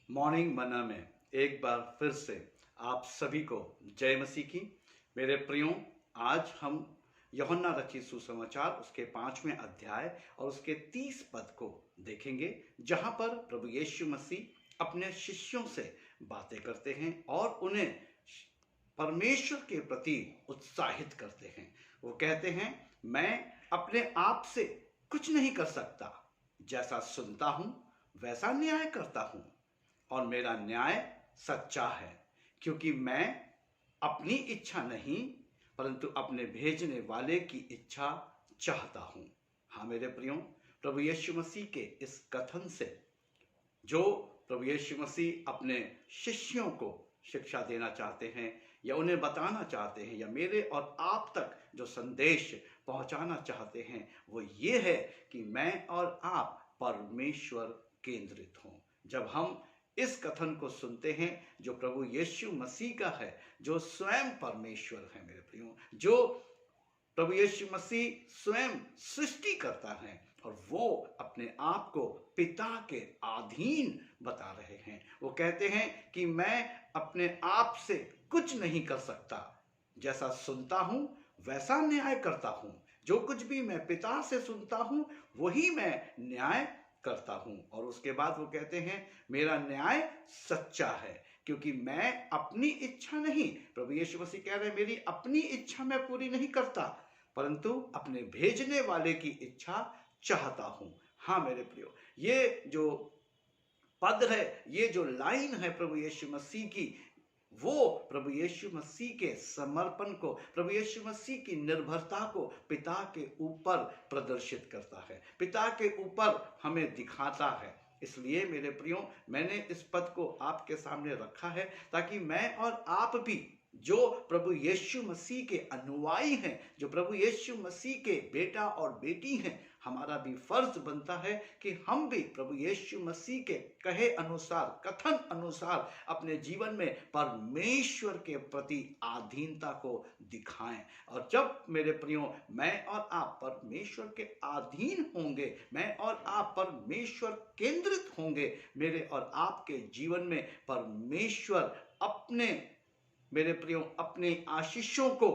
Morning मना में एक बार फिर से आप सभी को जय मसीह की। मेरे प्रियो, आज हम यूहन्ना रचित सुसमाचार उसके 5वें अध्याय और उसके 30 पद को देखेंगे, जहां पर प्रभु यीशु मसीह अपने शिष्यों से बातें करते हैं और उन्हें परमेश्वर के प्रति उत्साहित करते हैं। वो कहते हैं, मैं अपने आप से कुछ नहीं कर सकता, जैसा सुनता हूं वैसा न्याय करता हूं, और मेरा न्याय सच्चा है, क्योंकि मैं अपनी इच्छा नहीं परंतु अपने भेजने वाले की इच्छा चाहता हूं। हाँ मेरे प्रियो, प्रभु यीशु मसीह के इस कथन से जो प्रभु यीशु मसीह अपने शिष्यों को शिक्षा देना चाहते हैं या उन्हें बताना चाहते हैं या मेरे और आप तक जो संदेश पहुंचाना चाहते हैं, वो ये है कि मैं और आप परमेश्वर केंद्रित हों। जब हम इस कथन को सुनते हैं जो प्रभु यीशु मसीह का है, जो स्वयं परमेश्वर है मेरे प्रियो, जो प्रभु यीशु मसीह स्वयं सृष्टि करता है और वो अपने आप को पिता के अधीन बता रहे हैं। वो कहते हैं कि मैं अपने आप से कुछ नहीं कर सकता, जैसा सुनता हूं वैसा न्याय करता हूं। जो कुछ भी मैं पिता से सुनता हूं वही मैं न्याय करता हूं। और उसके बाद वो कहते हैं, मेरा न्याय सच्चा है, क्योंकि मैं अपनी इच्छा नहीं, प्रभु यीशु मसीह कह रहे हैं, मेरी अपनी इच्छा मैं पूरी नहीं करता परंतु अपने भेजने वाले की इच्छा चाहता हूं। हाँ मेरे प्रियो, ये जो पद है, ये जो लाइन है प्रभु यीशु मसीह की, वो प्रभु यीशु मसीह के समर्पण को, प्रभु यीशु मसीह की निर्भरता को पिता के ऊपर प्रदर्शित करता है, पिता के ऊपर हमें दिखाता है। इसलिए मेरे प्रियो, मैंने इस पद को आपके सामने रखा है ताकि मैं और आप भी जो प्रभु यीशु मसीह के अनुयायी हैं, जो प्रभु यीशु मसीह के बेटा और बेटी हैं, हमारा भी फर्ज बनता है कि हम भी प्रभु यीशु मसीह के कहे अनुसार, कथन अनुसार अपने जीवन में परमेश्वर के प्रति अधीनता को दिखाएं। और जब मेरे प्रियो मैं और आप परमेश्वर के अधीन होंगे, मैं और आप परमेश्वर केंद्रित होंगे, मेरे और आपके जीवन में परमेश्वर अपने, मेरे प्रियो, अपने आशीषों को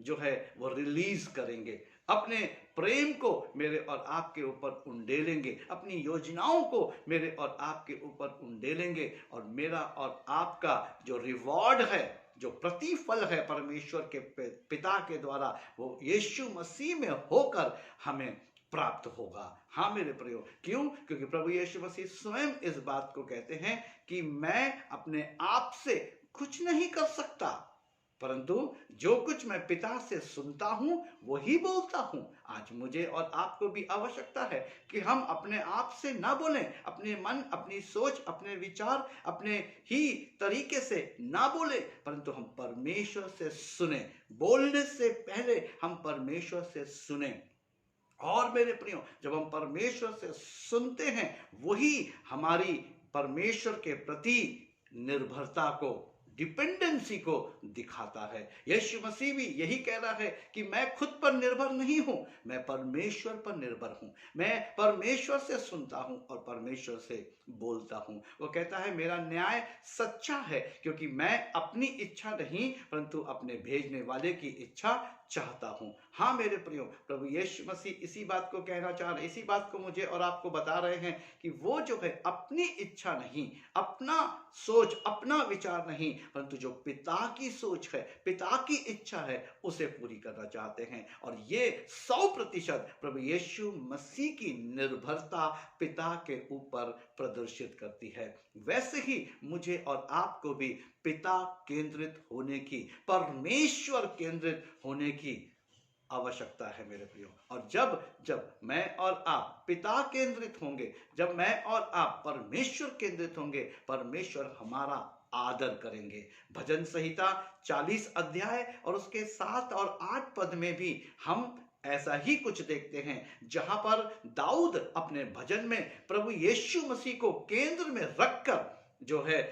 जो है वो रिलीज करेंगे, अपने प्रेम को मेरे और आपके ऊपर उंडेलेंगे, अपनी योजनाओं को मेरे और आपके ऊपर उंडेलेंगे। और मेरा और आपका जो रिवॉर्ड है, जो प्रतिफल है परमेश्वर के पिता के द्वारा, वो यीशु मसीह में होकर हमें प्राप्त होगा। हाँ मेरे प्रियो, क्यों? क्योंकि प्रभु यीशु मसीह स्वयं इस बात को कहते हैं कि मैं अपने आप से कुछ नहीं कर सकता, परंतु जो कुछ मैं पिता से सुनता हूं वही बोलता हूं। आज मुझे और आपको भी आवश्यकता है कि हम अपने आप से ना बोलें, अपने मन, अपनी सोच, अपने विचार, अपने ही तरीके से ना बोलें, परंतु हम परमेश्वर से सुने। बोलने से पहले हम परमेश्वर से सुने। और मेरे प्रियो, जब हम परमेश्वर से सुनते हैं, वही हमारी परमेश्वर के प्रति निर्भरता को, डिपेंडेंसी को दिखाता है। यीशु मसीह भी यही कह रहा है कि मैं खुद पर निर्भर नहीं हूं, मैं परमेश्वर पर निर्भर हूं। मैं परमेश्वर से सुनता हूं और परमेश्वर से बोलता हूं। वो कहता है, मेरा न्याय सच्चा है, क्योंकि मैं अपनी इच्छा नहीं परंतु अपने भेजने वाले की इच्छा चाहता हूं। हाँ मेरे प्रियो, प्रभु यीशु मसीह इसी बात को कहना चाह रहे, इसी बात को मुझे और आपको बता रहे हैं कि वो जो है अपनी इच्छा नहीं, अपना सोच, अपना विचार नहीं, परंतु जो पिता की सोच है, पिता की इच्छा है, उसे पूरी करना चाहते हैं। और ये 100% प्रभु यीशु मसीह की निर्भरता पिता के ऊपर प्रदर्शित करती है। वैसे ही मुझे और आपको भी पिता केंद्रित होने की, परमेश्वर केंद्रित होने की आवश्यकता है मेरे प्रियो। और जब जब मैं और आप पिता केंद्रित होंगे, जब मैं और आप परमेश्वर केंद्रित होंगे, परमेश्वर हमारा आदर करेंगे। भजन संहिता 40 अध्याय और उसके 7 और 8 पद में भी हम ऐसा ही कुछ देखते हैं, जहां पर दाऊद अपने भजन में प्रभु यीशु मसीह को केंद्र में रखकर जो है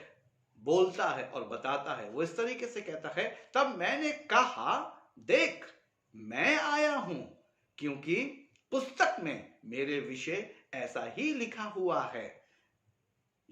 बोलता है और बताता है। वो इस तरीके से कहता है, तब मैंने कहा, देख मैं आया हूं, क्योंकि पुस्तक में मेरे विषय ऐसा ही लिखा हुआ है।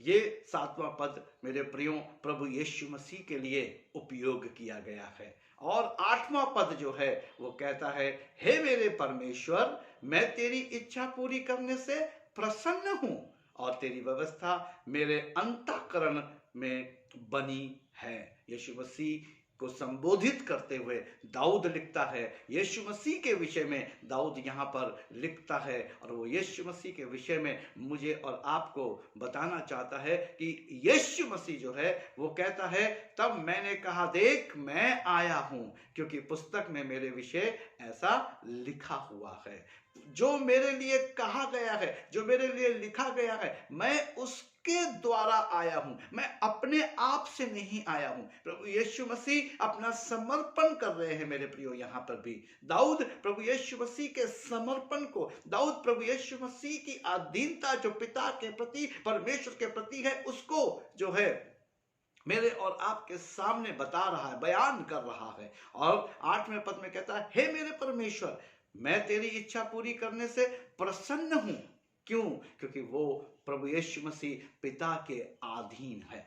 ये 7वां पद मेरे प्रियो प्रभु यीशु मसीह के लिए उपयोग किया गया है। और 8वां पद जो है वो कहता है, हे मेरे परमेश्वर, मैं तेरी इच्छा पूरी करने से प्रसन्न हूं और तेरी व्यवस्था मेरे अंतःकरण में बनी है। यीशु मसीह को संबोधित करते हुए दाऊद लिखता है, यीशु मसीह के विषय में दाऊद यहाँ पर लिखता है, और वो यीशु मसीह के विषय में मुझे और आपको बताना चाहता है कि यीशु मसीह जो है वो कहता है, तब मैंने कहा, देख मैं आया हूं, क्योंकि पुस्तक में मेरे विषय ऐसा लिखा हुआ है। जो मेरे लिए कहा गया है, जो मेरे लिए लिखा गया है, मैं उसके द्वारा आया हूं, मैं अपने आप से नहीं आया हूं। प्रभु यीशु मसीह अपना समर्पण कर रहे हैं मेरे प्रियो। यहां पर भी दाऊद प्रभु यीशु मसीह के समर्पण को, दाऊद प्रभु यीशु मसीह की अधीनता जो पिता के प्रति, परमेश्वर के प्रति है, उसको जो है मेरे और आपके सामने बता रहा है, बयान कर रहा है। और 8वें पद में कहता है, हे मेरे परमेश्वर, मैं तेरी इच्छा पूरी करने से प्रसन्न हूं। क्यों? क्योंकि वो प्रभु यीशु मसीह पिता के अधीन है,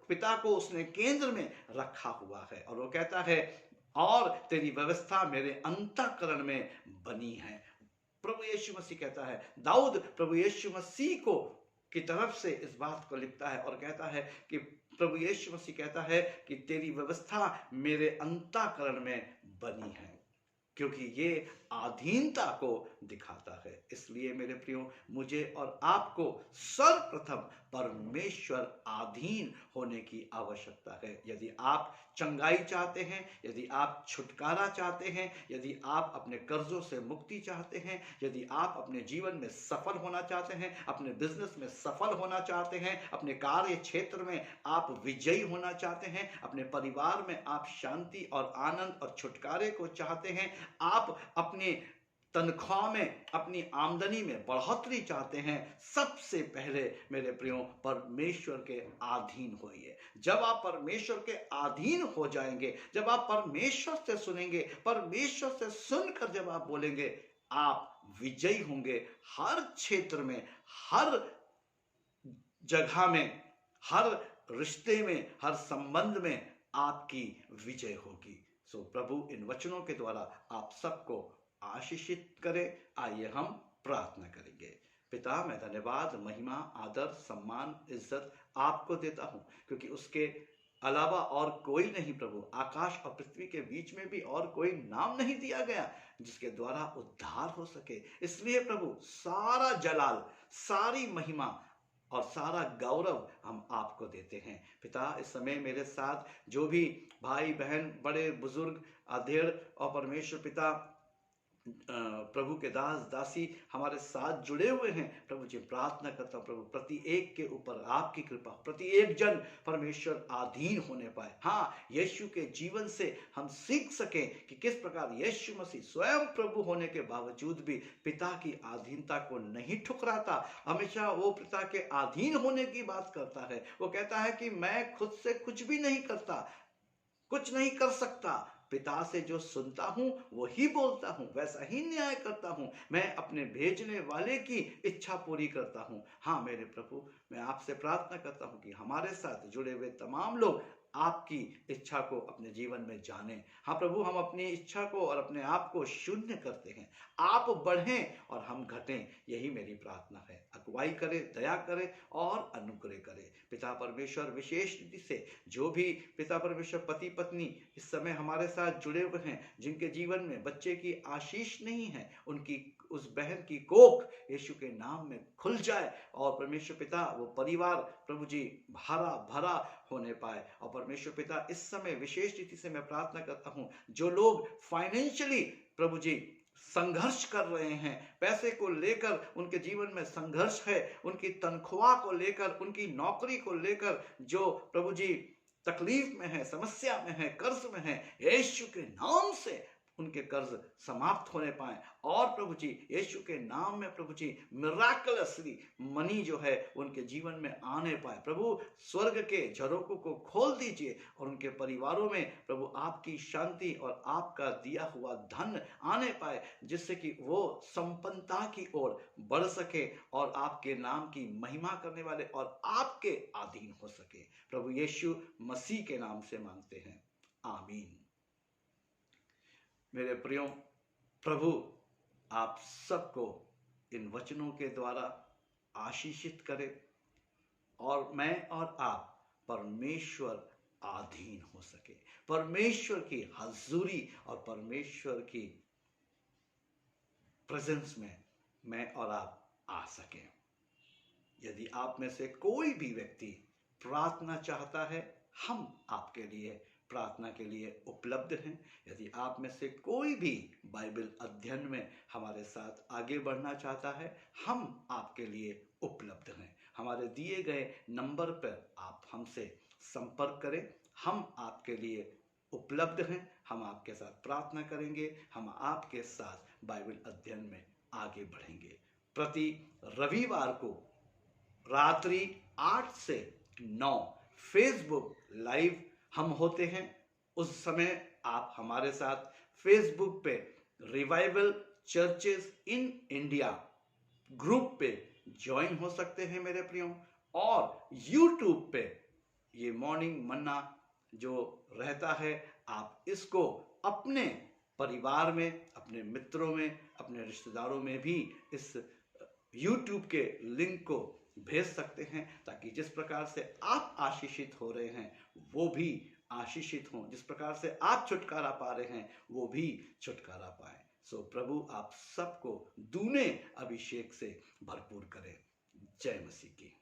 पिता को उसने केंद्र में रखा हुआ है। और वो कहता है, और तेरी व्यवस्था मेरे अंतःकरण में बनी है। प्रभु यीशु मसीह कहता है, दाऊद प्रभु यीशु मसीह को की तरफ से इस बात को लिखता है और कहता है कि प्रभु यीशु मसीह कहता है कि तेरी व्यवस्था मेरे अंतःकरण में बनी है, क्योंकि ये अधीनता को दिखाता है। इसलिए मेरे प्रियो, मुझे और आपको सर्वप्रथम परमेश्वर अधीन होने की आवश्यकता है। यदि आप चंगाई चाहते हैं, यदि आप छुटकारा चाहते हैं, यदि आप अपने कर्जों से मुक्ति चाहते हैं, यदि आप अपने जीवन में सफल होना चाहते हैं, अपने बिजनेस में सफल होना चाहते हैं, अपने कार्य क्षेत्र में आप विजयी होना चाहते हैं, अपने परिवार में आप शांति और आनंद और छुटकारे को चाहते हैं, आप अपने तनख्वाह में, अपनी आमदनी में बढ़ोतरी चाहते हैं, सबसे पहले मेरे प्रियो परमेश्वर के अधीन होइए। जब आप परमेश्वर के अधीन हो जाएंगे, जब आप परमेश्वर से सुनेंगे, परमेश्वर से सुनकर जब आप बोलेंगे, आप विजयी होंगे। हर क्षेत्र में, हर जगह में, हर रिश्ते में, हर संबंध में आपकी विजय होगी। सो प्रभु इन वचनों के द्वारा आप सबको आशीषित करे। आइए हम प्रार्थना करेंगे। पिता, मैं धन्यवाद, महिमा, आदर, सम्मान, इज्जत आपको देता हूं, क्योंकि उसके अलावा और कोई नहीं प्रभु। आकाश और पृथ्वी के बीच में भी और कोई नाम नहीं दिया गया जिसके द्वारा उद्धार हो सके। इसलिए प्रभु सारा जलाल, सारी महिमा और सारा गौरव हम आपको देते हैं। पिता, इस समय मेरे साथ जो भी भाई बहन, बड़े बुजुर्ग, अधेड़ और परमेश्वर पिता प्रभु के दास दासी हमारे साथ जुड़े हुए हैं, प्रभु जी प्रार्थना करता हूं प्रभु, प्रति एक के ऊपर आपकी कृपा, प्रति एक जन परमेश्वर अधीन होने पाए। हाँ, यीशु के जीवन से हम सीख सकें कि किस प्रकार यीशु मसीह स्वयं प्रभु होने के बावजूद भी पिता की अधीनता को नहीं ठुकराता, हमेशा वो पिता के अधीन होने की बात करता है। वो कहता है कि मैं खुद से कुछ भी नहीं करता, कुछ नहीं कर सकता, पिता से जो सुनता हूं वही बोलता हूं, वैसा ही न्याय करता हूं, मैं अपने भेजने वाले की इच्छा पूरी करता हूं। हाँ मेरे प्रभु, मैं आपसे प्रार्थना करता हूं कि हमारे साथ जुड़े हुए तमाम लोग आपकी इच्छा को अपने जीवन में जाने। हाँ प्रभु, हम अपनी इच्छा को और अपने आप को शून्य करते हैं, आप बढ़ें और हम घटें, यही मेरी प्रार्थना है। अगुवाई करे, दया करे और अनुग्रह करे। पिता परमेश्वर, विशेष रीति से जो भी पिता परमेश्वर पति पत्नी इस समय हमारे साथ जुड़े हुए हैं, जिनके जीवन में बच्चे की आशीष नहीं है, उनकी उस बहन की कोख यीशु के नाम में खुल जाए और परमेश्वर पिता वो परिवार प्रभु जी भरा भरा होने पाए। और परमेश्वर पिता, इस समय विशेष रीति से मैं प्रार्थना करता हूं, जो लोग फाइनेंशियली प्रभु जी संघर्ष कर रहे हैं, पैसे को लेकर उनके जीवन में संघर्ष है, उनकी तनख्वाह को लेकर, उनकी नौकरी को लेकर जो प्रभु जी तकलीफ में है, समस्या में है, कर्ज में है, यीशु के नाम से उनके कर्ज समाप्त होने पाए और प्रभु जी यीशु के नाम में प्रभु जी मिराकलसली मनी जो है उनके जीवन में आने पाए। प्रभु स्वर्ग के झरोकों को खोल दीजिए और उनके परिवारों में प्रभु आपकी शांति और आपका दिया हुआ धन आने पाए, जिससे कि वो संपन्नता की ओर बढ़ सके और आपके नाम की महिमा करने वाले और आपके अधीन हो सके। प्रभु यीशु मसीह के नाम से मांगते हैं, आमीन। मेरे प्रियो, प्रभु आप सबको इन वचनों के द्वारा आशीषित करे और मैं और आप परमेश्वर अधीन हो सके, परमेश्वर की हजूरी और परमेश्वर की प्रेजेंस में मैं और आप आ सकें। यदि आप में से कोई भी व्यक्ति प्रार्थना चाहता है, हम आपके लिए प्रार्थना के लिए उपलब्ध हैं। यदि आप में से कोई भी बाइबल अध्ययन में हमारे साथ आगे बढ़ना चाहता है, हम आपके लिए उपलब्ध हैं। हमारे दिए गए नंबर पर आप हमसे संपर्क करें, हम आपके लिए उपलब्ध हैं। हम आपके साथ प्रार्थना करेंगे, हम आपके साथ बाइबल अध्ययन में आगे बढ़ेंगे। प्रति रविवार को रात्रि 8 से 9 फेसबुक लाइव हम होते हैं। उस समय आप हमारे साथ फेसबुक पे revival churches in India group पे ज्वाइन हो सकते हैं मेरे प्रियो, और यूट्यूब पे ये मॉर्निंग मन्ना जो रहता है, आप इसको अपने परिवार में, अपने मित्रों में, अपने रिश्तेदारों में भी इस यूट्यूब के लिंक को भेज सकते हैं, ताकि जिस प्रकार से आप आशीषित हो रहे हैं वो भी आशीषित हों, जिस प्रकार से आप छुटकारा पा रहे हैं वो भी छुटकारा पाए। सो प्रभु आप सबको दूने अभिषेक से भरपूर करें। जय मसीह की।